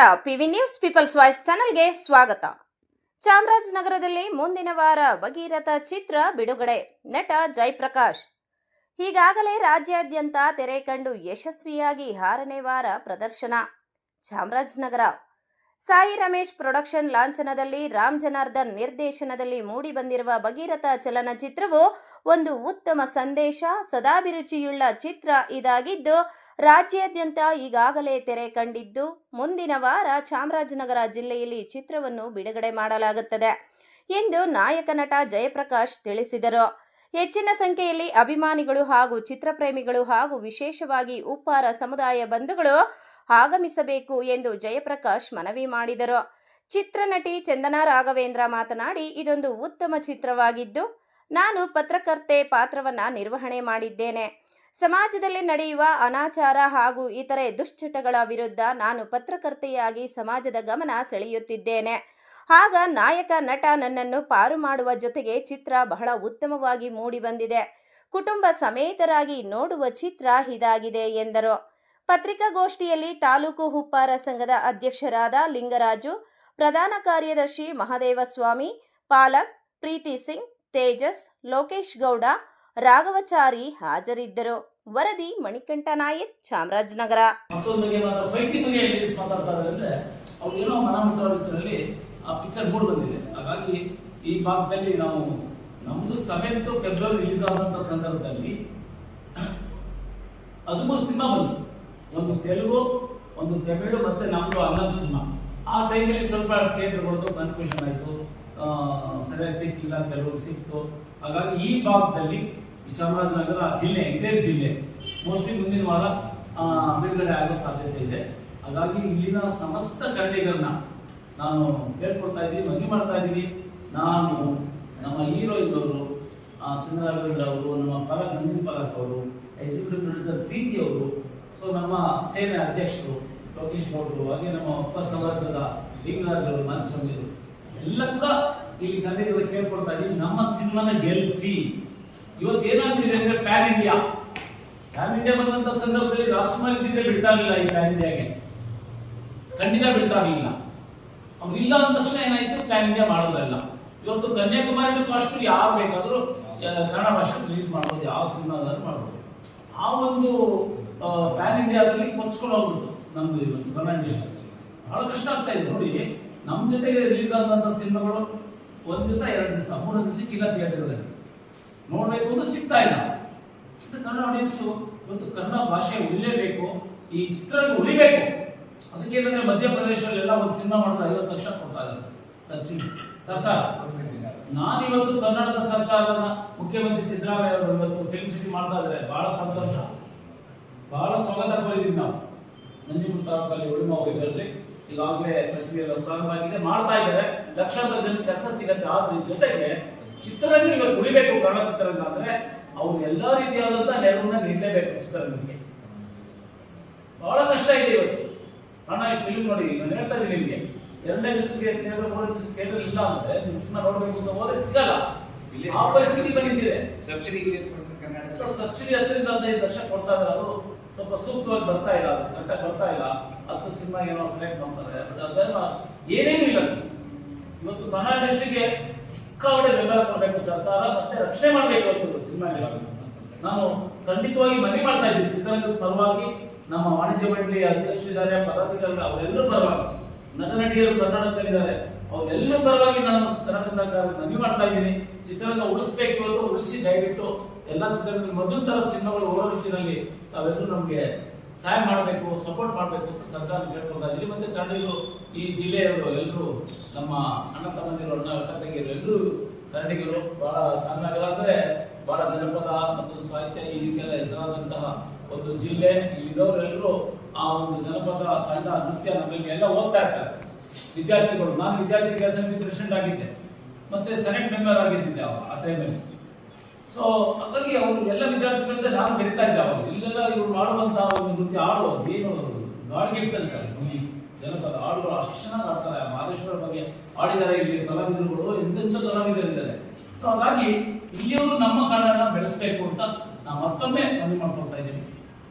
ನಮಸ್ಕಾರ. PV news people's voice ಚಾನೆಲ್ಗೆ ಸ್ವಾಗತ. ಚಾಮರಾಜನಗರದಲ್ಲಿ ಮುಂದಿನ ವಾರ ಭಗೀರಥ ಚಿತ್ರ ಬಿಡುಗಡೆ. ನಟ ಜಯಪ್ರಕಾಶ್ ಈಗಾಗಲೇ ರಾಜ್ಯಾದ್ಯಂತ ತೆರೆ ಕಂಡು ಯಶಸ್ವಿಯಾಗಿ 6ನೇ ವಾರ ಪ್ರದರ್ಶನ. ಚಾಮರಾಜನಗರ ಸಾಯಿ ರಮೇಶ್ ಪ್ರೊಡಕ್ಷನ್ ಲಾಂಛನದಲ್ಲಿ ರಾಮ್ ಜನಾರ್ದನ್ ನಿರ್ದೇಶನದಲ್ಲಿ ಮೂಡಿಬಂದಿರುವ ಭಗೀರಥ ಚಲನಚಿತ್ರವು ಒಂದು ಉತ್ತಮ ಸಂದೇಶ, ಸದಾಭಿರುಚಿಯುಳ್ಳ ಚಿತ್ರ ಇದಾಗಿದ್ದು ರಾಜ್ಯಾದ್ಯಂತ ಈಗಾಗಲೇ ತೆರೆ ಕಂಡಿದ್ದು ಮುಂದಿನ ವಾರ ಚಾಮರಾಜನಗರ ಜಿಲ್ಲೆಯಲ್ಲಿ ಚಿತ್ರವನ್ನು ಬಿಡುಗಡೆ ಮಾಡಲಾಗುತ್ತದೆ ಎಂದು ನಾಯಕ ನಟ ಜಯಪ್ರಕಾಶ್ ತಿಳಿಸಿದರು. ಹೆಚ್ಚಿನ ಸಂಖ್ಯೆಯಲ್ಲಿ ಅಭಿಮಾನಿಗಳು ಹಾಗೂ ಚಿತ್ರಪ್ರೇಮಿಗಳು ಹಾಗೂ ವಿಶೇಷವಾಗಿ ಉಪ್ಪಾರ ಸಮುದಾಯ ಬಂಧುಗಳು ಆಗಮಿಸಬೇಕು ಎಂದು ಜಯಪ್ರಕಾಶ್ ಮನವಿ ಮಾಡಿದರು. ಚಿತ್ರನಟಿ ಚಂದನಾ ರಾಘವೇಂದ್ರ ಮಾತನಾಡಿ, ಇದೊಂದು ಉತ್ತಮ ಚಿತ್ರವಾಗಿದ್ದು ನಾನು ಪತ್ರಕರ್ತೆ ಪಾತ್ರವನ್ನು ನಿರ್ವಹಣೆ ಮಾಡಿದ್ದೇನೆ. ಸಮಾಜದಲ್ಲಿ ನಡೆಯುವ ಅನಾಚಾರ ಹಾಗೂ ಇತರೆ ದುಶ್ಚಟಗಳ ವಿರುದ್ಧ ನಾನು ಪತ್ರಕರ್ತೆಯಾಗಿ ಸಮಾಜದ ಗಮನ ಸೆಳೆಯುತ್ತಿದ್ದೇನೆ. ಆಗ ನಾಯಕ ನಟ ನನ್ನನ್ನು ಪಾರು ಮಾಡುವ ಜೊತೆಗೆ ಚಿತ್ರ ಬಹಳ ಉತ್ತಮವಾಗಿ ಮೂಡಿಬಂದಿದೆ. ಕುಟುಂಬ ಸಮೇತರಾಗಿ ನೋಡುವ ಚಿತ್ರ ಇದಾಗಿದೆ ಎಂದರು. ಪತ್ರಿಕಾಗೋಷ್ಠಿಯಲ್ಲಿ ತಾಲೂಕು ಉಪ್ಪಾರ ಸಂಘದ ಅಧ್ಯಕ್ಷರಾದ ಲಿಂಗರಾಜು, ಪ್ರಧಾನ ಕಾರ್ಯದರ್ಶಿ ಮಹದೇವಸ್ವಾಮಿ, ಪಾಲಕ್ ಪ್ರೀತಿ ಸಿಂಗ್, ತೇಜಸ್, ಲೋಕೇಶ್ ಗೌಡ, ರಾಘವಚಾರಿ ಹಾಜರಿದ್ದರು. ವರದಿ ಮಣಿಕಂಠ ನಾಯಕ್, ಚಾಮರಾಜನಗರ. ಹಾಗಾಗಿ ಈ ಭಾಗದಲ್ಲಿ ನಾವು ನಮ್ದು 7 ಫೆಬ್ರವರಿ ರಿಲೀಸ್ ಆದಂತ ಸಂದರ್ಭದಲ್ಲಿ 13 ಸಿನಿಮಾ ಬಂತು. ಒಂದು ತೆಲುಗು, ಒಂದು ತಮಿಳು ಮತ್ತೆ ನಮ್ದು 11 ಸಿನಿಮಾ. ಆ ಟೈಮಲ್ಲಿ ಸ್ವಲ್ಪ ಥಿಯೇಟರ್ಗಳದ್ದು ಕನ್ಫ್ಯೂಷನ್ ಆಯಿತು, ಸರಿಯಾಗಿ ಸಿಕ್ಕಿಲ್ಲ, ಕೆಲವರು ಸಿಕ್ತು. ಹಾಗಾಗಿ ಈ ಭಾಗದಲ್ಲಿ ಚಾಮರಾಜನಗರ ಜಿಲ್ಲೆ, ಎಂಟೈರ್ ಜಿಲ್ಲೆ ಮೋಸ್ಟ್ಲಿ ಮುಂದಿನ ವಾರ ಬಿಡುಗಡೆ ಆಗೋ ಸಾಧ್ಯತೆ ಇದೆ. ಹಾಗಾಗಿ ಇಲ್ಲಿನ ಸಮಸ್ತ ಕನ್ನಡಿಗರನ್ನ ನಾನು ಕೇಳ್ಕೊಳ್ತಾ ಇದ್ದೀನಿ, ಮನವಿ ಮಾಡ್ತಾ ಇದ್ದೀನಿ. ನಾನು ನಮ್ಮ ಹೀರೋಯಿನ್ ಅವರು ಚಂದ್ರರಾಘವೇಂದ್ರ ಅವರು, ನಮ್ಮ ಪಾಲಕ್ ನಂದಿನ್ ಪಾಲಕ್ ಅವರು, ಎಕ್ಸಿಕ್ಯೂಟಿವ್ ಪ್ರೊಡ್ಯೂಸರ್ ಪ್ರೀತಿ ಅವರು, ಸೊ ನಮ್ಮ ಸೇನೆ ಅಧ್ಯಕ್ಷರು ಲೋಕೇಶ್ ಗೌಡರು, ಹಾಗೆ ನಮ್ಮ ಉಪ ಸಮಾಜದ ಲಿಂಗರಾಜ್ ಅವರು, ಮನಸ್ವಾಮಿಗಳು ಎಲ್ಲ ಕೂಡ ಇಲ್ಲಿ ಕನ್ನಡಿಗರು ಕೇಳ್ಕೊಳ್ತಾ ಇದ್ದೀವಿ, ನಮ್ಮ ಸಿನಿಮಾನ ಗೆಲ್ಲಿಸಿ. ಇವತ್ತು ಏನಾಗ್ಬಿಟ್ಟಿದೆ ಅಂದ್ರೆ ಪ್ಯಾನ್ ಇಂಡಿಯಾ ಬಂದಂತ ಸಂದರ್ಭದಲ್ಲಿ ರಾಜ್ಕುಮಾರ್ ಇದ್ದಿದ್ರೆ ಬಿಡ್ತಾ ಇರಲಿಲ್ಲ. ಈ ಪ್ಯಾನ್ ಇಂಡಿಯಾಗೆ ಖಂಡಿತ ಬಿಡ್ತಾ ಇರಲಿಲ್ಲ. ಅವ್ರು ಇಲ್ಲ ಅಂದ ತಕ್ಷಣ ಏನಾಯ್ತು, ಪ್ಯಾನ್ ಇಂಡಿಯಾ ಮಾಡೋದಲ್ಲ. ಇವತ್ತು ಕನ್ಯಾಕುಮಾರಿ ಕಾಶ್ಮೀರ ಯಾರು ಬೇಕಾದ್ರೂ ಕನ್ನಡ ಭಾಷೆ ರಿಲೀಸ್ ಮಾಡ್ಬೋದು, ಯಾವ ಸಿನಿಮಾದಾದ್ರೂ ಮಾಡ್ಬೋದು. ಆ ಒಂದು ಪ್ಯಾನ್ ಇಂಡಿಯಾದಲ್ಲಿ ಕೊಚ್ಕೊಂಡು ಹೋಗ್ಬಿಟ್ಟು ನಮ್ದು ಇವತ್ತು ಕನ್ನಡ ಇಂಡಸ್ಟ್ರಿ ಬಹಳ ಕಷ್ಟ ಆಗ್ತಾ ಇದೆ. ನೋಡಿ, ನಮ್ಮ ಜೊತೆಗೆ ರಿಲೀಸ್ ಆದಂತ ಸಿನಿಮಾಗಳು 1 ದಿವಸ 2 ದಿವಸ 3 ದಿವಸಕ್ಕೆ ಇಲ್ಲ ಥಿಯೇಟರ್ಗಳಲ್ಲಿ ನೋಡ್ಬೇಕು ಅಂತ ಸಿಗ್ತಾ ಇಲ್ಲ. ಕನ್ನಡ ಆಡಿಯನ್ಸು ಇವತ್ತು ಕನ್ನಡ ಭಾಷೆ ಉಳಿಲೇಬೇಕು, ಈ ಚಿತ್ರ ಉಳಿಬೇಕು. ಅದಕ್ಕೆ ಏನಂದ್ರೆ ಮಧ್ಯಪ್ರದೇಶದಲ್ಲೆಲ್ಲ ಒಂದು ಸಿನಿಮಾ ಮಾಡಿದ್ರೆ 50 ಲಕ್ಷ ಕೊಡ್ತಾ ಇದ್ದಾರೆ ಸಬ್ಸಿಡಿ ಸರ್ಕಾರ. ನಾನಿವತ್ತು ಕನ್ನಡದ ಸರ್ಕಾರದ ಮುಖ್ಯಮಂತ್ರಿ ಸಿದ್ದರಾಮಯ್ಯ ಅವರು ಇವತ್ತು ಫಿಲ್ಮ್ ಸಿಟಿ ಮಾಡ್ತಾ ಇದ್ದಾರೆ, ಬಹಳ ಸಂತೋಷ, ಬಹಳ ಸ್ವಾಗತ ಕೊಟ್ಟಿದ್ದೀವಿ ನಾವು. ನಂಜನಗೂಡು ತಾಲೂಕಲ್ಲಿ ಉಳಿಮೋಗಿದ್ರಲ್ಲಿ ಈಗಾಗಲೇ ಪ್ರಕ್ರಿಯೆ ಪ್ರಾರಂಭವಾಗಿದೆ, ಮಾಡ್ತಾ ಇದ್ದಾರೆ. ಲಕ್ಷಾಂತರ ಜನಕ್ಕೆ ಕೆಲಸ ಸಿಗತ್ತೆ. ಆದ್ರೆ ಜೊತೆಗೆ ಚಿತ್ರರಂಗ ಇವತ್ತು ಉಳಿಬೇಕು. ಕನ್ನಡ ಚಿತ್ರರಂಗ ಅಂದ್ರೆ ಅವ್ರು ಎಲ್ಲಾ ರೀತಿಯಾದಂತಹ ನೆರವನ್ನ ನೀಡಲೇಬೇಕು. ಚಿತ್ರರಂಗಕ್ಕೆ ಬಹಳ ಕಷ್ಟ ಇದೆ ಇವತ್ತು. ಕನ್ನಡ ಫಿಲ್ಮ್ ನೋಡಿ, ನಾನು ಹೇಳ್ತಾ ಇದ್ದೀನಿ ನಿಮಗೆ, 2 ದಿವಸಕ್ಕೆ ಥಿಯೇಟರ್, 3 ದಿವಸಕ್ಕೆ ಥಿಯೇಟರ್ ಇಲ್ಲ ಅಂದ್ರೆ ನೀವು ಸಿನಿಮಾ ನೋಡ್ಬೇಕು ಅಂತ ಹೋದ್ರೆ ಸಿಗಲ್ಲ. ಆ ಪರಿಸ್ಥಿತಿ ಬಂದಿದೆ. ಸಬ್ಸಿಡಿ 10ರಿಂದ 15 ಲಕ್ಷ ಕೊಡ್ತಾ ಇದ್ದಾರೆ. ಅದು ಸ್ವಲ್ಪ ಸೂಕ್ತವಾಗಿ ಬರ್ತಾ ಇಲ್ಲ, ಅದು ಕರೆಕ್ಟಾಗಿ ಬರ್ತಾ ಇಲ್ಲ. 10 ಸಿನಿಮಾ ಏನೋ ಸೆಲೆಕ್ಟ್ ಮಾಡ್ತಾರೆ, ಅದನ್ನು ಏನೇನು ಇಲ್ಲ ಸರ್. ಇವತ್ತು ಕನ್ನಡ ಇಂಡಸ್ಟ್ರಿಗೆ ಸಿಕ್ಕಾಪಟ್ಟೆ ಬೆಂಬಲ ಕೊಡಬೇಕು ಸರ್ಕಾರ, ಮತ್ತೆ ರಕ್ಷಣೆ ಮಾಡಬೇಕು. ಇವತ್ತು ಸಿನಿಮಾ ನಾನು ಖಂಡಿತವಾಗಿ ಮನವಿ ಮಾಡ್ತಾ ಇದ್ದೀನಿ ಚಿತ್ರರಂಗದ ಪರವಾಗಿ, ನಮ್ಮ ವಾಣಿಜ್ಯ ಮಂಡಳಿ ಅಧ್ಯಕ್ಷರಿದ್ದಾರೆ, ಪದಾಧಿಕಾರಿಗಳು, ಅವರೆಲ್ಲರೂ ಪರವಾಗಿ, ನಟ ನಟಿಯರು ಕನ್ನಡದಲ್ಲಿದ್ದಾರೆ, ಅವರೆಲ್ಲರೂ ಪರವಾಗಿ ನಾನು ಕರ್ನಾಟಕ ಸರ್ಕಾರ ಮನವಿ ಮಾಡ್ತಾ ಇದ್ದೀನಿ. ಚಿತ್ರರಂಗ ಉಳಿಸ್ಬೇಕು. ಇವತ್ತು ಉಳಿಸಿ ದಯವಿಟ್ಟು ಎಲ್ಲ ಚಿತ್ರರಂಗ ಮೊದಲ ತರ ಸಿನಿಮಾಗಳು ಓಡೋ ರೀತಿಯಲ್ಲಿ ತಾವೆಲ್ಲರೂ ನಮಗೆ ಸಹಾಯ ಮಾಡಬೇಕು, ಸಪೋರ್ಟ್ ಮಾಡಬೇಕು ಅಂತ ಸರ್ಕಾರ ಕೇಳ್ಕೊಳ್ತಾ ಇದ್ದೀವಿ. ಮತ್ತೆ ಕನ್ನಡಿಗರು, ಈ ಜಿಲ್ಲೆಯವರು ಎಲ್ಲರೂ, ನಮ್ಮ ಅಣ್ಣ ತಮ್ಮಂದಿರು, ಅಣ್ಣ ಅಕ್ಕ ತಂಗಿಯರು ಎಲ್ಲರೂ ಕನ್ನಡಿಗರು. ಬಹಳ ಚೆನ್ನಾಗಿಲ್ಲ ಅಂದ್ರೆ ಬಹಳ ಜನಪದ ಮತ್ತು ಸಾಹಿತ್ಯ ಈ ರೀತಿಯೆಲ್ಲ ಹೆಸರಾದಂತಹ ಒಂದು ಜಿಲ್ಲೆ. ಇಲ್ಲಿರೋರೆಲ್ಲರೂ ಆ ಒಂದು ಜನಪದ ತಂಡ, ನೃತ್ಯ ನಮ್ಮಲ್ಲಿ ಎಲ್ಲ ಓದ್ತಾ ಇರ್ತಾರೆ ವಿದ್ಯಾರ್ಥಿಗಳು. ನಾನು ವಿದ್ಯಾರ್ಥಿ ಸಮಿತಿ ಪ್ರೆಸಿಡೆಂಟ್ ಆಗಿದ್ದೆ, ಮತ್ತೆ ಸೆನೆಟ್ ಮೆಂಬರ್ ಆಗಿದ್ದೆ ಆ ಟೈಮಲ್ಲಿ. ಸೊ ಹಾಗಾಗಿ ಅವರು ಎಲ್ಲ ವಿದ್ಯಾರ್ಥಿಗಳಿಂದ ನಾನು ಬೆರೀತಾ ಇದ್ದೆ. ಅವರು ಇಲ್ಲೆಲ್ಲ ಇವರು ಮಾಡುವಂತಹ ಒಂದು ನೃತ್ಯ ಹಾಡುವುದು ಏನು ಗಾಳಿಗೆ ಇಟ್ಟಂತಾರೆ. ಜನಪದ ಹಾಡುಗಳು ಅಷ್ಟು ಚೆನ್ನಾಗಿ ಆಡ್ತಾರೆ. ಮಹದೇಶ್ವರ ಬಗ್ಗೆ ಆಡಿದ್ದಾರೆ ಇಲ್ಲಿ ಕಲಾವಿದರುಗಳು, ಎಂತೆಂಥ ಕಲಾವಿದರಿದ್ದಾರೆ. ಸೊ ಹಾಗಾಗಿ ಇಲ್ಲಿಯವರು ನಮ್ಮ ಕನ್ನಡನ ಬೆಳೆಸಬೇಕು ಅಂತ ನಾನು ಮತ್ತೊಮ್ಮೆ ಮನವಿ ಮಾಡ್ಕೊಳ್ತಾ ಇದ್ದೀನಿ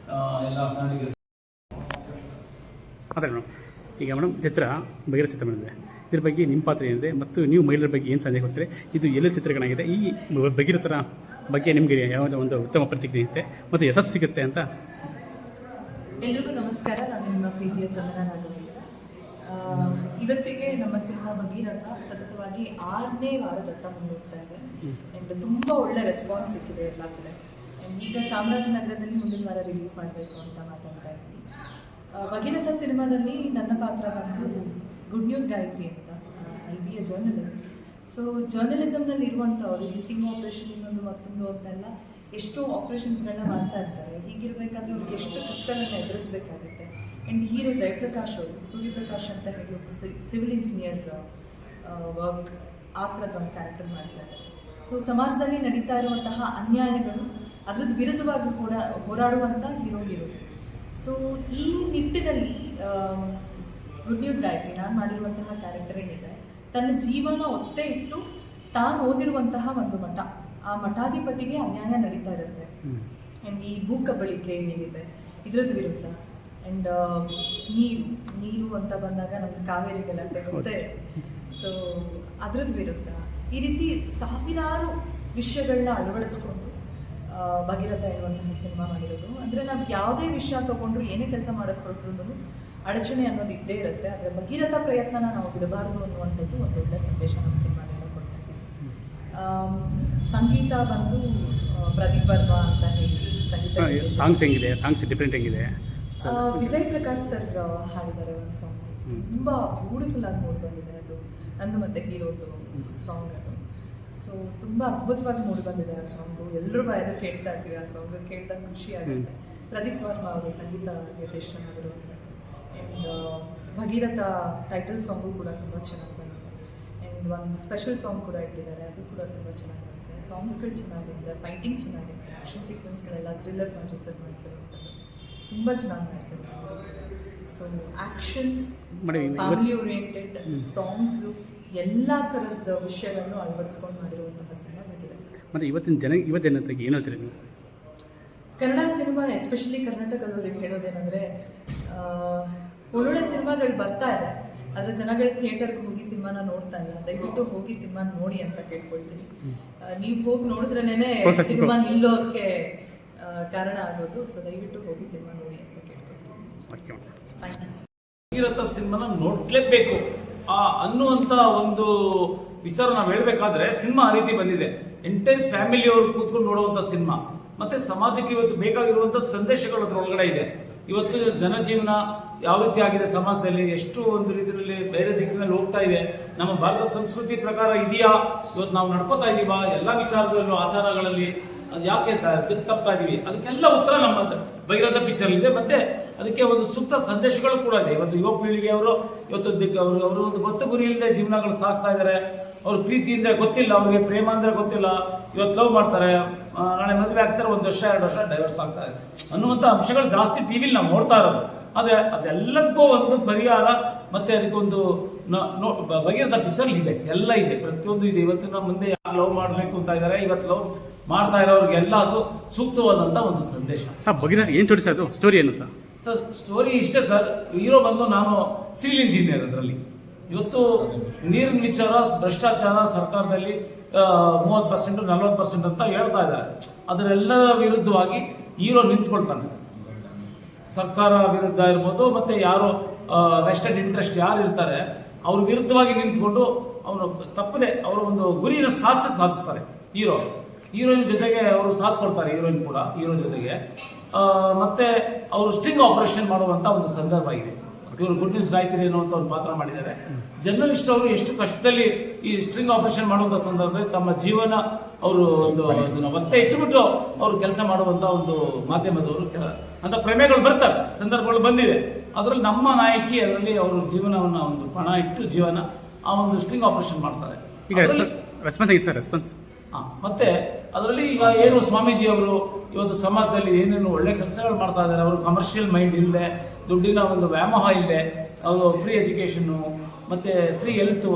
ಎಲ್ಲ ಕನ್ನಡಿಗರು. ಈಗ ಮೇಡಮ್ ಚಿತ್ರ ಭಗೀರಥ ಚಿತ್ರ ಬಂದಿದೆ, ಇದ್ರ ಬಗ್ಗೆ ನಿಮ್ಮ ಪಾತ್ರ ಏನಿದೆ ಮತ್ತು ನೀವು ಮಹಿಳೆಯರ ಬಗ್ಗೆ ಏನು ಸಂದೇಶ ಕೊಡ್ತೀರಿ? ಇದು ಎಲ್ಲ ಚಿತ್ರಗಳಾಗಿದೆ, ಈ ಭಗೀರಥರ ಬಗ್ಗೆ ನಿಮಗೆ ಯಾವುದೋ ಒಂದು ಉತ್ತಮ ಪ್ರತಿಕ್ರಿಯೆ ಇರುತ್ತೆ ಮತ್ತು ಯಶಸ್ಸು ಸಿಗುತ್ತೆ ಅಂತ? ಎಲ್ರಿಗೂ ನಮಸ್ಕಾರ. ನಾನು ನಿಮ್ಮ ಪ್ರೀತಿಯ ಚಂದನ ರಾಘವೇಂದ್ರ. ಇವತ್ತಿಗೆ ನಮ್ಮ ಸಿನಿಮಾ ಭಗೀರಥ ಸತತವಾಗಿ 6ನೇ ವಾರದತ್ತ ಮುಂದೋಗ್ತಾ ಇದೆ ಆ್ಯಂಡ್ ತುಂಬ ಒಳ್ಳೆ ರೆಸ್ಪಾನ್ಸ್ ಸಿಕ್ಕಿದೆ ಎಲ್ಲ ಕಡೆ. ಆ್ಯಂಡ್ ಈಗ ಚಾಮರಾಜನಗರದಲ್ಲಿ ಮುಂದಿನ ವಾರ ರಿಲೀಸ್ ಮಾಡಬೇಕು ಅಂತ ಮಾತಾಡ್ತಾ ಇದ್ದೀನಿ. ಭಗೀರಥ ಸಿನಿಮಾದಲ್ಲಿ ನನ್ನ ಪಾತ್ರ ಬಂದು ಗುಡ್ ನ್ಯೂಸ್ ಗಾಯತ್ರಿ ಅಂತ. I be a journalist. So ಜರ್ನಲಿಸಮ್ನಲ್ಲಿ ಇರುವಂಥವ್ರು ಈ ಸ್ಟಿಂಗ್ ಆಪ್ರೇಷನ್ ಇನ್ನೊಂದು ಮತ್ತೊಂದು ಅಂತೆಲ್ಲ ಎಷ್ಟೋ ಆಪ್ರೇಷನ್ಸ್ಗಳನ್ನ ಮಾಡ್ತಾ ಇರ್ತಾರೆ. ಹೀಗಿರಬೇಕಾದ್ರೆ ಅವ್ರಿಗೆ ಎಷ್ಟು ಕಷ್ಟಗಳನ್ನ ಎದುರಿಸಬೇಕಾಗುತ್ತೆ. ಆ್ಯಂಡ್ ಹೀರೋ ಜಯಪ್ರಕಾಶ್ ಅವರು, ಸೂರ್ಯಪ್ರಕಾಶ್ ಅಂತ ಹೇಳಿ ಒಬ್ಬ ಸಿವಿಲ್ ಇಂಜಿನಿಯರ್ ವರ್ಕ್ ಆ ಥರದ ಒಂದು ಕ್ಯಾರೆಕ್ಟರ್ ಮಾಡ್ತಾರೆ. ಸೊ ಸಮಾಜದಲ್ಲಿ ನಡೀತಾ ಇರುವಂತಹ ಅನ್ಯಾಯಗಳು ಅದ್ರದ್ದು ವಿರುದ್ಧವಾಗಿ ಹೋರಾಡುವಂಥ ಹೀರೋ. ಸೊ ಈ ನಿಟ್ಟಿನಲ್ಲಿ ಗುಡ್ ನ್ಯೂಸ್ ಗಾಯತ್ರಿ ನಾನು ಮಾಡಿರುವಂತಹ ಕ್ಯಾರೆಕ್ಟರ್ ಏನಿದೆ, ತನ್ನ ಜೀವನ ಒತ್ತೆ ಇಟ್ಟು ತಾನು ಓದಿರುವಂತಹ ಒಂದು ಮಠ, ಆ ಮಠಾಧಿಪತಿಗೆ ಅನ್ಯಾಯ ನಡೀತಾ ಇರುತ್ತೆ. ಆ್ಯಂಡ್ ಈ ಭೂಕಬಳಿಕೆ ಏನಿದೆ ಇದರದ್ದು ವಿರುದ್ಧ. ಆ್ಯಂಡ್ ನೀರು ಅಂತ ಬಂದಾಗ ನಮ್ಗೆ ಕಾವೇರಿ ಗಲಾಟೆ ಗೊತ್ತೇ. ಸೊ ಅದ್ರದ್ದು ವಿರುದ್ಧ ಈ ರೀತಿ ಸಾವಿರಾರು ವಿಷಯಗಳನ್ನ ಅಳವಡಿಸ್ಕೊಂಡು ಭಗೀರಥ ಎನ್ನುವಂತಹ ಸಿನಿಮಾ ಮಾಡಿರೋದು. ಅಂದರೆ ನಾವು ಯಾವುದೇ ವಿಷಯ ತೊಗೊಂಡ್ರು, ಏನೇ ಕೆಲಸ ಮಾಡೋಕ್ಕೆ ಹೊರಟ್ರು ಅಡಚಣೆ ಅನ್ನೋದು ಇದ್ದೇ ಇರುತ್ತೆ. ಆದರೆ ಭಗೀರಥ ಪ್ರಯತ್ನನ ನಾವು ಬಿಡಬಾರ್ದು ಅನ್ನುವಂಥದ್ದು ಒಂದು ಒಳ್ಳೆ ಸಂದೇಶ ನಮ್ಮ ಸಿನಿಮಾದಿಂದ ಕೊಡ್ತಾ ಇದ್ದೀವಿ. ಸಂಗೀತ ಬಂದು ಪ್ರದೀಪ್ ವರ್ಮಾ ಅಂತ ಹೇಳಿ ಸಂಗೀತ. ಸಾಂಗ್ಸ್ ಹೆಂಗಿದೆ? ಸಾಂಗ್ಸ್ ಡಿಫ್ರೆಂಟ್ ಹೆಂಗಿದೆ? ವಿಜಯ್ ಪ್ರಕಾಶ್ ಸರ್ ಹಾಡಿದ್ದಾರೆ ಒಂದು ಸಾಂಗ್, ತುಂಬ ಬ್ಯೂಟಿಫುಲ್ ಆಗಿ ಮೂಡಿ ಬಂದಿದೆ. ಅದು ನಂದು ಮತ್ತು ಹೀರೋದು ಸಾಂಗ್ ಅದು. ಸೊ ತುಂಬ ಅದ್ಭುತವಾಗಿ ಮೂಡಿ ಬಂದಿದೆ ಆ ಸಾಂಗು. ಎಲ್ಲರೂ ಬಾಯಲ್ಲೂ ಕೇಳ್ತಾ ಇರ್ತೀವಿ ಆ ಸಾಂಗ್, ಕೇಳಿದಾಗ ಖುಷಿ ಆಗುತ್ತೆ. ಪ್ರದೀಪ್ ವರ್ಮಾ ಅವರು ಸಂಗೀತ ನಿರ್ದೇಶನ ಮಾಡಿರುವಂಥದ್ದು. ಆ್ಯಂಡ್ ಭಗೀರಥ ಟೈಟಲ್ ಸಾಂಗು ಕೂಡ ತುಂಬ ಚೆನ್ನಾಗಿ ಬಂದಿದೆ. ಆ್ಯಂಡ್ ಒಂದು ಸ್ಪೆಷಲ್ ಸಾಂಗ್ ಕೂಡ ಇಟ್ಟಿದ್ದಾರೆ, ಅದು ಕೂಡ ತುಂಬ ಚೆನ್ನಾಗಿ ಬರುತ್ತೆ. ಸಾಂಗ್ಸ್ಗಳು ಚೆನ್ನಾಗಿದೆ, ಫೈಟಿಂಗ್ ಚೆನ್ನಾಗಿದೆ, ಆ್ಯಕ್ಷನ್ ಸೀಕ್ವೆನ್ಸ್ಗಳೆಲ್ಲ ಥ್ರಿಲ್ಲರ್ ಮಂಜು ಸರ್ ಮಾಡಿಸಿರುವಂಥದ್ದು ತುಂಬ ಚೆನ್ನಾಗಿ ಮಾಡಿಸಿದ್ದಾರೆ. So action, family oriented songs, ಎಲ್ಲ ಥರದ ವಿಷಯಗಳನ್ನು ಅಳವಡಿಸ್ಕೊಂಡು ಮಾಡಿರುವಂತಹ ಸಿನಿಮಾ ಭಗೀರಥ. ಮತ್ತು ಇವತ್ತಿನ ಜನತೆಗೆ ಏನು ಹೇಳ್ತೀರಿ ನೀವು? ಕನ್ನಡ ಸಿನಿಮಾ ಎಸ್ಪೆಷಲಿ ಕರ್ನಾಟಕದವ್ರಿಗೆ ಹೇಳೋದೇನೆಂದರೆ, ಒಳ್ಳೊಳ್ಳೆ ಸಿನಿಮಾಗಳು ಬರ್ತಾ ಇದೆ, ಆದರೆ ಜನಗಳು ಥಿಯೇಟರ್ಗೆ ಹೋಗಿ ಸಿನಿಮಾನ ನೋಡ್ತಾ ಇಲ್ಲ. ದಯವಿಟ್ಟು ಹೋಗಿ ಸಿನಿಮಾ ನೋಡಿ ಅಂತ ಕೇಳ್ಕೊಳ್ತೀನಿ. ನೀವು ಹೋಗಿ ನೋಡಿದ್ರೇನೆ ಸಿನಿಮಾ ನಿಲ್ಲೋಕ್ಕೆ ಕಾರಣ ಆಗೋದು. ಸೊ ದಯವಿಟ್ಟು ಹೋಗಿ ಸಿನಿಮಾ ನೋಡಿ ಅಂತ ಕೇಳ್ಕೊಳ್ತೀನಿ. ಭಗೀರಥ ಸಿನಿಮಾನ ನೋಡಲೇಬೇಕು ಅನ್ನುವಂಥ ಒಂದು ವಿಚಾರ ನಾವು ಹೇಳಬೇಕಾದ್ರೆ, ಸಿನಿಮಾ ಆ ರೀತಿ ಬಂದಿದೆ. ಎಂಟೈರ್ ಫ್ಯಾಮಿಲಿಯವರು ಕೂತ್ಕೊಂಡು ನೋಡುವಂಥ ಸಿನಿಮಾ. ಮತ್ತು ಸಮಾಜಕ್ಕೆ ಇವತ್ತು ಬೇಕಾಗಿರುವಂಥ ಸಂದೇಶಗಳು ಅದರೊಳಗಡೆ ಇದೆ. ಇವತ್ತು ಜನಜೀವನ ಯಾವ ರೀತಿ ಆಗಿದೆ, ಸಮಾಜದಲ್ಲಿ ಎಷ್ಟು ಒಂದು ರೀತಿಯಲ್ಲಿ ಬೇರೆ ದಿಕ್ಕಿನಲ್ಲಿ ಹೋಗ್ತಾ ಇದೆ, ನಮ್ಮ ಭಾರತ ಸಂಸ್ಕೃತಿ ಪ್ರಕಾರ ಇದೆಯಾ, ಇವತ್ತು ನಾವು ನಡ್ಕೋತಾ ಇದ್ದೀವಾ, ಎಲ್ಲ ವಿಚಾರದಲ್ಲೂ ಆಚಾರಗಳಲ್ಲಿ ಅದು ಯಾಕೆ ತಪ್ತಾ ಇದ್ದೀವಿ, ಅದಕ್ಕೆಲ್ಲ ಉತ್ತರ ನಮ್ಮ ಭಗೀರಥ ಪಿಕ್ಚರ್ಲಿದೆ. ಮತ್ತು ಅದಕ್ಕೆ ಒಂದು ಸೂಕ್ತ ಸಂದೇಶಗಳು ಕೂಡ ಇದೆ. ಇವತ್ತು ಯುವ ಪೀಳಿಗೆಯವರು ಇವತ್ತು ಅವರು ಒಂದು ಗೊತ್ತ ಗುರಿ ಇಲ್ಲದೆ ಜೀವನಗಳು ಸಾಗಿಸ್ತಾ ಇದ್ದಾರೆ. ಅವ್ರ ಪ್ರೀತಿಯಿಂದ ಗೊತ್ತಿಲ್ಲ, ಅವ್ರಿಗೆ ಪ್ರೇಮ ಅಂದರೆ ಗೊತ್ತಿಲ್ಲ. ಇವತ್ತು ಲವ್ ಮಾಡ್ತಾರೆ, ನಾಳೆ ಮದುವೆ ಆಗ್ತಾರೆ, 1 ವರ್ಷ 2 ವರ್ಷ ಡೈವರ್ಸ್ ಆಗ್ತಾರೆ ಅನ್ನುವಂಥ ಅಂಶಗಳು ಜಾಸ್ತಿ ಟಿ ವಿಲಿ ನಾವು ನೋಡ್ತಾ ಇರೋದು. ಆದರೆ ಅದೆಲ್ಲದಕ್ಕೂ ಒಂದು ಪರಿಹಾರ ಮತ್ತು ಅದಕ್ಕೊಂದು ಭಗೀರಥ ಪಿಕ್ಚರ್ಲಿ ಇದೆ, ಎಲ್ಲ ಇದೆ, ಪ್ರತಿಯೊಂದು ಇದೆ. ಇವತ್ತಿನ ಮುಂದೆ ಯಾರು ಲವ್ ಮಾಡಬೇಕು ಅಂತ ಇದ್ದಾರೆ, ಇವತ್ತು ಲವ್ ಮಾಡ್ತಾ ಇರೋರಿಗೆಲ್ಲ ಅದು ಸೂಕ್ತವಾದಂಥ ಒಂದು ಸಂದೇಶ. ಭಗೀರಥ ಏನು ಸ್ಟೋರಿ ಸರ್? ಅದು ಸ್ಟೋರಿ ಏನು ಸರ್? ಸ್ಟೋರಿ ಇಷ್ಟೇ ಸರ್. ಹೀರೋ ಬಂದು ನಾನು ಸಿವಿಲ್ ಇಂಜಿನಿಯರ್. ಅದರಲ್ಲಿ ಇವತ್ತು ನೀರಿನ ವಿಚಾರ, ಭ್ರಷ್ಟಾಚಾರ ಸರ್ಕಾರದಲ್ಲಿ 30% 40% ಅಂತ ಹೇಳ್ತಾ ಇದ್ದಾರೆ. ಅದರೆಲ್ಲ ವಿರುದ್ಧವಾಗಿ ಹೀರೋ ನಿಂತ್ಕೊಳ್ತಾನೆ. ಸರ್ಕಾರ ವಿರುದ್ಧ ಇರ್ಬೋದು, ಮತ್ತು ಯಾರು ವೆಸ್ಟೆಡ್ ಇಂಟ್ರೆಸ್ಟ್ ಯಾರು ಇರ್ತಾರೆ ಅವ್ರ ವಿರುದ್ಧವಾಗಿ ನಿಂತ್ಕೊಂಡು ಅವರು ತಪ್ಪದೆ ಅವರ ಒಂದು ಗುರಿನ ಸಾಧಿಸ್ತಾರೆ. ಹೀರೋಯಿನ್ ಜೊತೆಗೆ ಅವರು ಸಾಥ್ ಕೊಡ್ತಾರೆ, ಹೀರೋಯಿನ್ ಕೂಡ ಹೀರೋ ಜೊತೆಗೆ. ಮತ್ತು ಅವರು ಸ್ಟಿಂಗ್ ಆಪರೇಷನ್ ಮಾಡುವಂಥ ಒಂದು ಸಂದರ್ಭ ಇದೆ. ಇವರು ಗುಡ್ ನ್ಯೂಸ್ ಗಾಯತ್ರಿ ಅನ್ನುವಂಥ ಒಂದು ಪಾತ್ರ ಮಾಡಿದ್ದಾರೆ. ಜರ್ನಲಿಸ್ಟ್ ಅವರು ಎಷ್ಟು ಕಷ್ಟದಲ್ಲಿ ಈ ಸ್ಟ್ರಿಂಗ್ ಆಪರೇಷನ್ ಮಾಡುವಂಥ ಸಂದರ್ಭದಲ್ಲಿ ತಮ್ಮ ಜೀವನ ಅವರು ಒಂದು ಅದನ್ನು ಒತ್ತೆ ಇಟ್ಟುಬಿಟ್ಟು ಅವರು ಕೆಲಸ ಮಾಡುವಂಥ ಒಂದು ಮಾಧ್ಯಮದವರು ಅಂತ ಪ್ರಮೇಯಗಳು ಬರ್ತಾರೆ, ಸಂದರ್ಭಗಳು ಬಂದಿದೆ. ಅದರಲ್ಲಿ ನಮ್ಮ ನಾಯಕಿ ಅದರಲ್ಲಿ ಅವರು ಜೀವನವನ್ನು ಒಂದು ಪಣ ಇಟ್ಟು ಜೀವನ ಆ ಒಂದು ಸ್ಟ್ರಿಂಗ್ ಆಪರೇಷನ್ ಮಾಡ್ತಾರೆ. ಈಗ ರೆಸ್ಪಾನ್ಸ್ ಆಗಿದೆ ಸರ್? ರೆಸ್ಪಾನ್ಸ್ ಮತ್ತು ಅದರಲ್ಲಿ ಈಗ ಏನು ಸ್ವಾಮೀಜಿಯವರು ಇವತ್ತು ಸಮಾಜದಲ್ಲಿ ಏನೇನು ಒಳ್ಳೆ ಕೆಲಸಗಳು ಮಾಡ್ತಾ ಇದ್ದಾರೆ. ಅವರು ಕಮರ್ಷಿಯಲ್ ಮೈಂಡ್ ಇಲ್ಲದೆ, ದುಡ್ಡಿನ ಒಂದು ವ್ಯಾಮೋಹ ಇಲ್ಲದೆ, ಅವರು ಫ್ರೀ ಎಜುಕೇಷನ್ನು ಮತ್ತು ಫ್ರೀ ಹೆಲ್ತು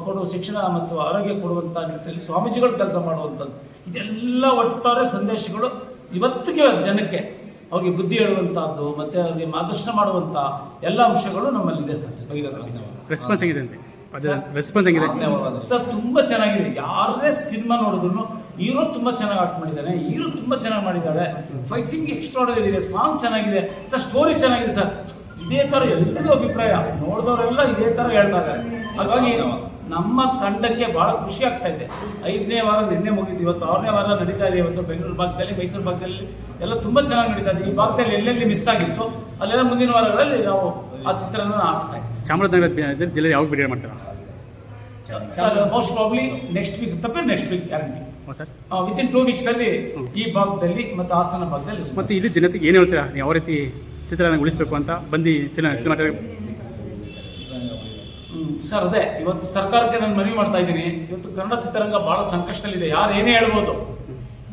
ಕೊಡುವ ಶಿಕ್ಷಣ ಮತ್ತು ಆರೋಗ್ಯ ಕೊಡುವಂಥ ನಿಟ್ಟಿನಲ್ಲಿ ಸ್ವಾಮೀಜಿಗಳು ಕೆಲಸ ಮಾಡುವಂಥದ್ದು, ಇದೆಲ್ಲ ಒಟ್ಟಾರೆ ಸಂದೇಶಗಳು ಇವತ್ತಿಗೆ ಜನಕ್ಕೆ ಅವ್ರಿಗೆ ಬುದ್ಧಿ ಹೇಳುವಂಥದ್ದು ಮತ್ತು ಅವ್ರಿಗೆ ಮಾರ್ಗದರ್ಶನ ಮಾಡುವಂಥ ಎಲ್ಲ ಅಂಶಗಳು ನಮ್ಮಲ್ಲಿದೆ ಸರ್ ಭಗೀರಥ ಪಿಕ್ಚರ್. ರೆಸ್ಪಾನ್ಸ್ ಆಗಿದೆ ಅಂತೆ ಅದು ರೆಸ್ಪಾನ್ಸ್ ಆಗಿದೆ ಸರ್ ತುಂಬ ಚೆನ್ನಾಗಿದೆ. ಯಾರೇ ಸಿನಿಮಾ ನೋಡಿದ್ರು ಹೀರೋ ತುಂಬ ಚೆನ್ನಾಗಿ ಆಕ್ಟ್ ಮಾಡಿದ್ದಾನೆ, ಹೀರೋ ತುಂಬ ಚೆನ್ನಾಗಿ ಮಾಡಿದ್ದಾಳೆ, ಫೈಟಿಂಗ್ ಎಕ್ಸ್ಟ್ರಾರ್ಡಿನರಿ ಇದೆ, ಸಾಂಗ್ ಚೆನ್ನಾಗಿದೆ ಸರ್, ಸ್ಟೋರಿ ಚೆನ್ನಾಗಿದೆ ಸರ್. ಇದೇ ಥರ ಎಲ್ಲರಿಗೂ ಅಭಿಪ್ರಾಯ, ನೋಡಿದವರೆಲ್ಲ ಇದೇ ಥರ ಹೇಳ್ತಾರೆ. ಹಾಗಾಗಿ ನಮ್ಮ ತಂಡಕ್ಕೆ ಭಾಳ ಖುಷಿ ಆಗ್ತಾ ಇದೆ. 5ನೇ ವಾರ ನಿನ್ನೆ ಮುಗಿದು ಇವತ್ತು 6ನೇ ವಾರ ನಡೀತಾ ಇದೆ. ಇವತ್ತು ಬೆಂಗಳೂರು ಭಾಗದಲ್ಲಿ, ಮೈಸೂರು ಭಾಗದಲ್ಲಿ ಎಲ್ಲ ತುಂಬ ಚೆನ್ನಾಗಿ ನಡೀತಾ ಇದೆ. ಈ ಭಾಗದಲ್ಲಿ ಎಲ್ಲೆಲ್ಲಿ ಮಿಸ್ ಆಗಿತ್ತು ಅಲ್ಲೆಲ್ಲ ಮುಂದಿನ ವಾರಗಳಲ್ಲಿ ನಾವು ಆ ಚಿತ್ರನ ಹಾಕ್ಸ್ತಾ ಇದ್ದೀವಿ. ಚಾಮರಾಜನಗರ ಜಿಲ್ಲೆ ಯಾವಾಗ ಬಿಡುಗಡೆ ಮಾಡ್ತೀರಾ sir? Most probably next week ತಪ್ಪೇ next week guarantee. Sir within 2 weeks ಅಲ್ಲಿ ಈ ಭಾಗದಲ್ಲಿ ಮತ್ತು ಹಾಸನ ಭಾಗದಲ್ಲಿ. ಮತ್ತು ಇಲ್ಲಿ ಜನತೆಗೆ ಏನು ಹೇಳ್ತೀರಾ, ನೀವು ಯಾವ ರೀತಿ ಚಿತ್ರನ ಉಳಿಸಬೇಕು ಅಂತ ಬಂದು ಸಿನಿಮಾ ಸರ್ ಅದೇ ಇವತ್ತು ಸರ್ಕಾರಕ್ಕೆ ನಾನು ಮನವಿ ಮಾಡ್ತಾ ಇದ್ದೀನಿ. ಇವತ್ತು ಕನ್ನಡ ಚಿತ್ರರಂಗ ಭಾಳ ಸಂಕಷ್ಟದಲ್ಲಿದೆ, ಯಾರು ಏನೇ ಹೇಳ್ಬೋದು,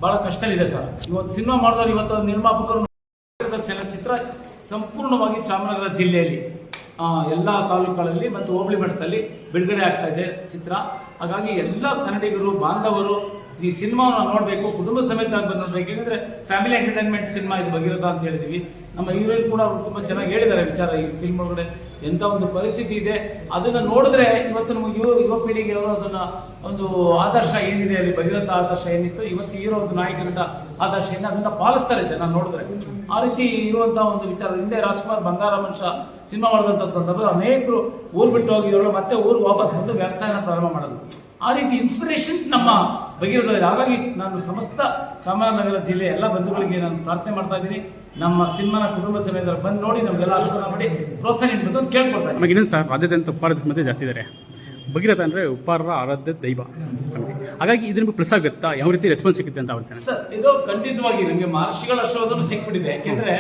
ಭಾಳ ಕಷ್ಟದಲ್ಲಿದೆ ಸರ್. ಇವತ್ತು ಸಿನಿಮಾ ಮಾಡಿದವರು, ಇವತ್ತು ನಿರ್ಮಾಪಕರು ಚಲನಚಿತ್ರ ಸಂಪೂರ್ಣವಾಗಿ ಚಾಮರಾಜನಗರ ಜಿಲ್ಲೆಯಲ್ಲಿ ಎಲ್ಲ ತಾಲೂಕುಗಳಲ್ಲಿ ಮತ್ತು ಹೋಬಳಿ ಮಟ್ಟದಲ್ಲಿ ಬಿಡುಗಡೆ ಆಗ್ತಾ ಇದೆ ಚಿತ್ರ. ಹಾಗಾಗಿ ಎಲ್ಲ ಕನ್ನಡಿಗರು ಬಾಂಧವರು ಈ ಸಿನಿಮಾವನ್ನು ನೋಡಬೇಕು, ಕುಟುಂಬ ಸಮೇತವಾಗಿ ಬಂದು ನೋಡಬೇಕು. ಯಾಕಂದರೆ ಫ್ಯಾಮಿಲಿ ಎಂಟರ್ಟೈನ್ಮೆಂಟ್ ಸಿನಿಮಾ ಇದು ಭಗೀರಥ ಅಂತ ಹೇಳಿದ್ದೀವಿ. ನಮ್ಮ ಹೀರೋಯಿನ್ ಕೂಡ ಅವರು ತುಂಬ ಚೆನ್ನಾಗಿ ಹೇಳಿದ್ದಾರೆ ವಿಚಾರ. ಈ ಫಿಲ್ಮ್ ಒಳಗಡೆ ಎಂಥ ಒಂದು ಪರಿಸ್ಥಿತಿ ಇದೆ ಅದನ್ನು ನೋಡಿದ್ರೆ ಇವತ್ತು ನಮಗೆ ಯುವ ಪೀಳಿಗೆಯವರು ಅದನ್ನು ಒಂದು ಆದರ್ಶ ಏನಿದೆ ಅಲ್ಲಿ, ಭಗೀರಥ ಆದರ್ಶ ಏನಿತ್ತು, ಇವತ್ತು ಹೀರೋ ಒಂದು ನಾಯಕ ನಟ ಆದರ್ಶ ಏನು ಅದನ್ನು ಪಾಲಿಸ್ತಾರೆ ಜನ ನೋಡಿದ್ರೆ. ಆ ರೀತಿ ಇರುವಂಥ ಒಂದು ವಿಚಾರ. ಹಿಂದೆ ರಾಜ್ಕುಮಾರ್ ಬಂಗಾರ ಮನುಷ್ಯ ಸಿನಿಮಾ ಮಾಡಿದಂಥ ಸಂದರ್ಭದಲ್ಲಿ ಅನೇಕರು ಊರು ಬಿಟ್ಟು ಹೋಗಿರೋರು ಮತ್ತೆ ಊರಿಗೆ ವಾಪಸ್ ಬಂದು ವ್ಯವಸಾಯನ ಪ್ರಾರಂಭ ಮಾಡೋದು. ಆ ರೀತಿ ಇನ್ಸ್ಪಿರೇಷನ್ ನಮ್ಮ ಭಗೀರಥದಲ್ಲಿ. ಹಾಗಾಗಿ ನಾನು ಸಮಸ್ತ ಚಾಮರಾಜನಗರ ಜಿಲ್ಲೆ ಎಲ್ಲ ಬಂಧುಗಳಿಗೆ ನಾನು ಪ್ರಾರ್ಥನೆ ಮಾಡ್ತಾ ಇದ್ದೀನಿ, ನಮ್ಮ ಸಿನಿಮಾನ ಕುಟುಂಬ ಸಮೇತ ಬಂದು ನೋಡಿ ನಮಗೆಲ್ಲ ಆಶೀರ್ವಾದ ಮಾಡಿ ಪ್ರೋತ್ಸಾಹ ನೀಡಬೇಕು ಅಂತ ಕೇಳ್ಕೊಳ್ತಾ ಇದ್ದೀನಿ. ನಮಗೆ ಇನ್ನೊಂದು ಸರ್ ರಾಜ್ಯಾದ್ಯಂತ ಉಪ್ಪಾರದ ಮಧ್ಯೆ ಜಾಸ್ತಿ ಇದ್ದಾರೆ. ಭಗೀರಥ ಅಂದರೆ ಉಪ್ಪಾರರ ಆರಾಧ್ಯ ದೈವ, ಹಾಗಾಗಿ ಇದರಿಂದ ಪ್ಲಸ್ ಆಗುತ್ತಾ, ಯಾವ ರೀತಿ ರೆಸ್ಪಾನ್ಸ್ ಸಿಗುತ್ತೆ ಅಂತ ಅವ್ರು ಸರ್? ಇದು ಖಂಡಿತವಾಗಿ ನಮಗೆ ಮಹರ್ಷಿಗಳ ಆಶೀರ್ವಾದನೂ ಸಿಕ್ಬಿಟ್ಟಿದೆ. ಯಾಕೆಂದರೆ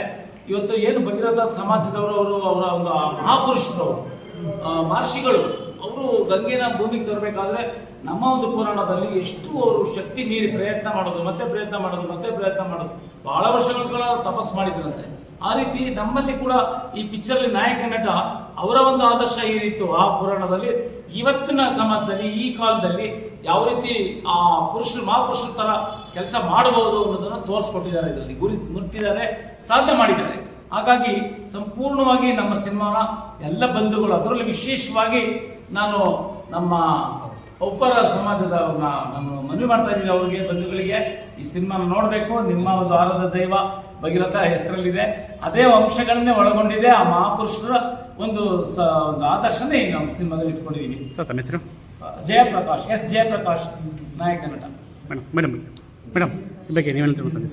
ಇವತ್ತು ಏನು ಭಗೀರಥ ಸಮಾಜದವರು ಅವರ ಒಂದು ಮಹಾಪುರುಷರು ಮಹರ್ಷಿಗಳು ಅವರು ಗಂಗೆನ ಭೂಮಿಗೆ ತರಬೇಕಾದ್ರೆ ನಮ್ಮ ಒಂದು ಪುರಾಣದಲ್ಲಿ ಎಷ್ಟು ಅವರು ಶಕ್ತಿ ಮೀರಿ ಪ್ರಯತ್ನ ಮಾಡೋದು, ಮತ್ತೆ ಪ್ರಯತ್ನ ಮಾಡೋದು ಬಹಳ ವರ್ಷಗಳ ಕಾಲ ತಪಸ್ ಮಾಡಿದ್ರಂತೆ. ಆ ರೀತಿ ನಮ್ಮಲ್ಲಿ ಕೂಡ ಈ ಪಿಕ್ಚರ್ಲಿ ನಾಯಕ ನಟ ಅವರ ಒಂದು ಆದರ್ಶ ಏನಿತ್ತು ಆ ಪುರಾಣದಲ್ಲಿ ಇವತ್ತಿನ ಸಮಾಜದಲ್ಲಿ ಈ ಕಾಲದಲ್ಲಿ ಯಾವ ರೀತಿ ಆ ಮಹಾಪುರುಷರ ತರ ಕೆಲಸ ಮಾಡಬಹುದು ಅನ್ನೋದನ್ನು ತೋರಿಸ್ಕೊಟ್ಟಿದ್ದಾರೆ, ಇದರಲ್ಲಿ ಗುರಿ ಮುಟ್ಟಿದ್ದಾರೆ, ಸಾಧನೆ ಮಾಡಿದ್ದಾರೆ. ಹಾಗಾಗಿ ಸಂಪೂರ್ಣವಾಗಿ ನಮ್ಮ ಸಿನಿಮಾನ ಎಲ್ಲ ಬಂಧುಗಳು, ಅದರಲ್ಲಿ ವಿಶೇಷವಾಗಿ ನಾನು ನಮ್ಮ ಉಪ್ಪಾರ ಸಮಾಜದ ನಾನು ಮನವಿ ಮಾಡ್ತಾ ಇದ್ದೀನಿ ಅವರಿಗೆ, ಬಂಧುಗಳಿಗೆ ಈ ಸಿನಿಮಾನ ನೋಡಬೇಕು. ನಿಮ್ಮ ಒಂದು ಆರಾಧ್ಯ ದೈವ ಭಗೀರಥ ಹೆಸರಲ್ಲಿದೆ, ಅದೇ ಅಂಶಗಳನ್ನೇ ಒಳಗೊಂಡಿದೆ. ಆ ಮಹಾಪುರುಷರ ಒಂದು ಆದರ್ಶನೇ ನಾವು ಸಿನಿಮಾದಲ್ಲಿ ಇಟ್ಕೊಂಡಿದ್ದೀವಿ. ಸರ್ ತಮ್ಮ ಹೆಸರು? ಜಯಪ್ರಕಾಶ್, ಎಸ್ ಜಯಪ್ರಕಾಶ್, ನಾಯಕ ನಟ. ಮೇಡಮ್ ಈ ಬಗ್ಗೆ ನೀವೇನು ಸರ್?